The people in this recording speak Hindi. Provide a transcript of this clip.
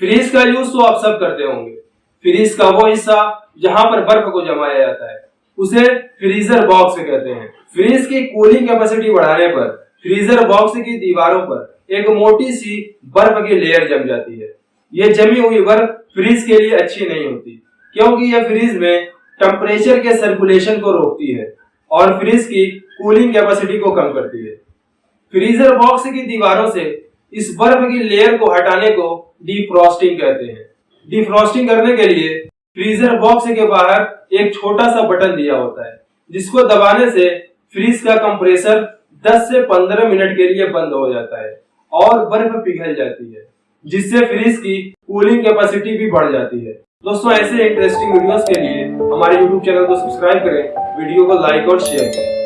फ्रीज का यूज तो आप सब करते होंगे। फ्रीज का वो हिस्सा जहां पर बर्फ को जमाया जाता है उसे फ्रीजर बॉक्स कहते हैं। फ्रीज की कूलिंग कैपेसिटी बढ़ाने पर फ्रीजर बॉक्स की दीवारों पर एक मोटी सी बर्फ की लेयर जम जाती है। ये जमी हुई बर्फ फ्रीज के लिए अच्छी नहीं होती, क्योंकि यह फ्रीज में टेम्परेचर के सर्कुलेशन को रोकती है और फ्रीज की कूलिंग कैपेसिटी को कम करती है। फ्रीजर बॉक्स की दीवारों से इस बर्फ की लेयर को हटाने को डिफ्रॉस्टिंग कहते हैं। डिफ्रॉस्टिंग करने के लिए फ्रीजर बॉक्स के बाहर एक छोटा सा बटन दिया होता है, जिसको दबाने से फ्रीज का कंप्रेसर 10 से 15 मिनट के लिए बंद हो जाता है और बर्फ पिघल जाती है, जिससे फ्रीज की कूलिंग कैपेसिटी भी बढ़ जाती है। दोस्तों, ऐसे इंटरेस्टिंग वीडियोस के लिए हमारे YouTube चैनल को सब्सक्राइब करें, वीडियो को लाइक और शेयर करें।